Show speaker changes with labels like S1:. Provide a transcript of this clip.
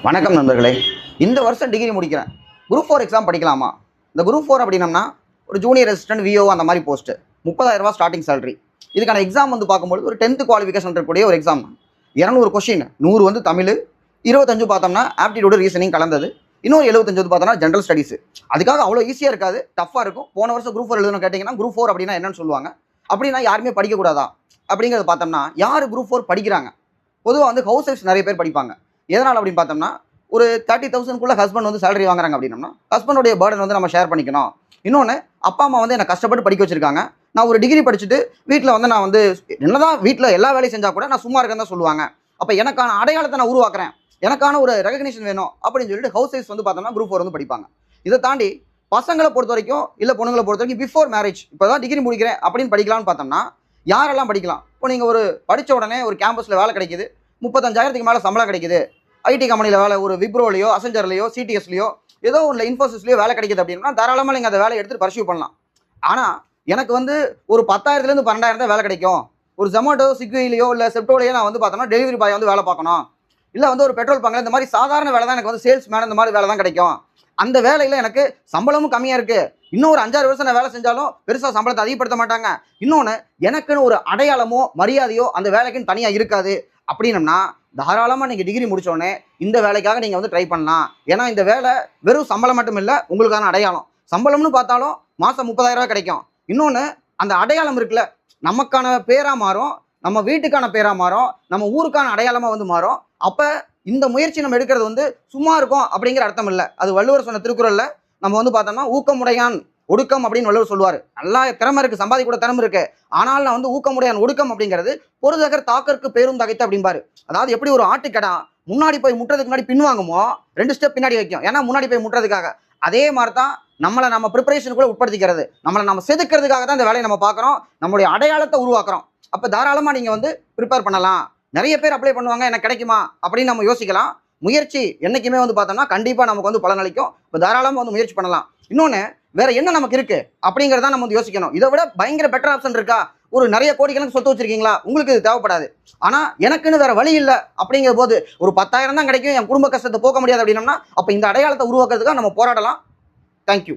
S1: வணக்கம் நண்பர்களே. இந்த வருஷம் டிகிரி முடிக்கிறேன். குரூப் 4 எக்ஸாம் படிக்கலாமா? இந்த குரூப் 4 அப்படின்னம்னா ஒரு ஜூனியர் அசிஸ்டன்ட் விஓ அந்த மாதிரி போஸ்ட்டு 30,000 ஸ்டார்டிங் சேலரி. இதுக்கான எக்ஸாம் வந்து பார்க்கும்போது ஒரு 10th குவாலிஃபிகேஷன் இருக்கக்கூடிய ஒரு எக்ஸாம். 200 கொஸ்டின், 100 வந்து தமிழ், 25 பார்த்தோம்னா ஆப்டிடியூடு ரீசனிங் கலந்தது, இன்னொரு 75 வந்து பார்த்தோம்னா ஜென்ரல் ஸ்டடீஸ். அதுக்காக அவ்வளோ ஈஸியாக இருக்காது, டஃப்பாக இருக்கும். போன வருஷம் குரூப் 4 எழுதணும் கேட்டிங்கன்னா குரூப் 4 அப்படின்னா என்னன்னு சொல்லுவாங்க. அப்படின்னா யாருமே படிக்கக்கூடாதா அப்படிங்கிறத பார்த்தோம்னா யார் குரூப் 4 படிக்கிறாங்க? பொதுவாக வந்து ஹவுஸ் ஒய்ஃப்ஸ் நிறைய பேர் படிப்பாங்க. எதனால் அப்படின்னு பார்த்தோம்னா ஒரு 30,000 ஹஸ்பண்ட் வந்து சேலரி வாங்குறாங்க அப்படின்னா ஹஸ்பண்டோடைய பேர்டன் வந்து நம்ம ஷேர் பண்ணிக்கணும். இன்னொன்று, அப்பா அம்மா வந்து என்னை கஷ்டப்பட்டு படிக்க வச்சிருக்காங்க, நான் ஒரு டிகிரி படிச்சுட்டு வீட்டில் வந்து நான் வந்து என்னதான் வீட்டில் எல்லா வேலையும் செஞ்சால் கூட நான் சும்மா இருக்கேன்னு தான் சொல்லுவாங்க. அப்போ எனக்கான அடையாளத்தை நான் உருவாக்குறேன், எனக்கான ஒரு ரெகக்னிஷன் வேணும் அப்படின்னு சொல்லிட்டு ஹவுஸ் ஒய்ஃப்ஸ் வந்து பார்த்தோம்னா குரூப் 4 வந்து படிப்பாங்க. இதை தாண்டி பசங்களை பொறுத்த வரைக்கும் இல்லை பொண்ணுங்களை பொறுத்த வரைக்கும் பிஃபோர் மேரேஜ் இப்போ தான் டிகிரி முடிக்கிறேன் அப்படின்னு படிக்கலாம்னு பார்த்தோம்னா யாரெல்லாம் படிக்கலாம்? இப்போ நீங்கள் ஒரு படித்த உடனே ஒரு கேம்பஸில் வேலை கிடைக்குது, 35,000க்கு மேலே சம்பளம் கிடைக்குது, ஐடி கம்பெனியில் வேலை, ஒரு விப்ரோலையோ அசெஞ்சர்லையோ சிடிஎஸ்லையோ ஏதோ ஒன்றில் இன்ஃபோசிஸ்லையோ வேலை கிடைக்குது அப்படின்னா தாராளமாக நீங்கள் அந்த வேலையை எடுத்துகிட்டு பர்சியூ பண்ணலாம். ஆனால் எனக்கு வந்து ஒரு 10,000லேருந்து 12,000 தான் வேலை கிடைக்கும், ஒரு ஜொமேட்டோ ஸ்விக்கிலையோ இல்லை செப்டோலையோ நான் வந்து பார்த்தோம்னா டெலிவரி பாய் வந்து வேலை பார்க்கணும், இல்லை வந்து ஒரு பெட்ரோல் பங்கில் இந்த மாதிரி சாதாரண வேலை தான் எனக்கு வந்து சேல்ஸ் மேன் இந்த மாதிரி வேலை தான் கிடைக்கும், அந்த வேலையில் எனக்கு சம்பளமும் கம்மியாக இருக்குது, இன்னும் ஒரு 5-6 வருஷம் நான் வேலை செஞ்சாலும் பெருசாக சம்பளத்தை அதிகப்படுத்த மாட்டாங்க, இன்னொன்று எனக்குன்னு ஒரு அடையாளமோ மரியாதையோ அந்த வேலைக்குன்னு தனியாக இருக்காது அப்படின்னம்னா தாராளமாக நீங்கள் டிகிரி முடித்தோடனே இந்த வேலைக்காக நீங்கள் வந்து ட்ரை பண்ணலாம். ஏன்னா இந்த வேலை வெறும் சம்பளம் மட்டும் இல்லை, உங்களுக்கான அடையாளம். சம்பளம்னு பார்த்தாலும் மாதம் 30,000 கிடைக்கும். இன்னொன்று, அந்த அடையாளம் இருக்குல்ல, நமக்கான பேராக மாறும், நம்ம வீட்டுக்கான பேராக மாறும், நம்ம ஊருக்கான அடையாளமாக வந்து மாறும். அப்போ இந்த முயற்சி நம்ம எடுக்கிறது வந்து சும்மா இருக்கும் அப்படிங்கிற அர்த்தம் இல்லை. அது வள்ளுவர் சொன்ன திருக்குறளில் நம்ம வந்து பார்த்தோம்னா ஊக்கமுடையான் ஒடுக்கம் அப்படின்னு வள்ளுவர் சொல்லுவார். நல்லா திறமை இருக்குது, சம்பாதிக்க கூட திறமை இருக்குது, ஆனால் நான் வந்து ஊக்கமுடையான் ஒடுக்கம் அப்படிங்கிறது பொருதகர் தாக்கருக்கு பேரும் தகைத்து அப்படிம்பாரு. அதாவது எப்படி ஒரு ஆட்டுக்கடா முன்னாடி போய் முட்டுறதுக்கு முன்னாடி பின்வாங்குமோ 2 ஸ்டெப் பின்னாடி வைக்கும், ஏன்னா முன்னாடி போய் முட்டுறதுக்காக. அதே மாதிரி தான் நம்மளை நம்ம ப்ரிப்பரேஷனுக்குள்ள உட்படுத்திக்கிறது, நம்மளை நம்ம செதுக்கிறதுக்காக தான் இந்த வேலையை நம்ம பார்க்குறோம், நம்மளுடைய அடையாளத்தை உருவாக்குறோம். அப்போ தாராளமாக நீங்கள் வந்து ப்ரிப்பேர் பண்ணலாம். நிறைய பேர் அப்ளை பண்ணுவாங்க, எனக்கு கிடைக்குமா அப்படின்னு நம்ம யோசிக்கலாம். முயற்சி என்றைக்குமே வந்து பார்த்தோம்னா கண்டிப்பாக நமக்கு வந்து பலனளிக்கும். இப்போ தாராளமாக வந்து முயற்சி பண்ணலாம். இன்னொன்று, வேற என்ன நமக்கு இருக்கு அப்படிங்கிறத நம்ம வந்து யோசிக்கணும். இதை விட பயங்கர பெட்டர் ஆப்ஷன் இருக்கா? ஒரு நிறைய கோடிக்கணக்கு சொத்து வச்சிருக்கீங்களா? உங்களுக்கு இது தேவைப்படாது. ஆனால் எனக்குன்னு வேற வழி இல்லை அப்படிங்கிற போது ஒரு 10,000 தான் கிடைக்கும், என் குடும்ப கஷ்டத்தை போக்க முடியாது அப்படின்னம்னா அப்போ இந்த அடையாளத்தை உருவாக்குறதுக்காக நம்ம போராடலாம். தேங்க்யூ.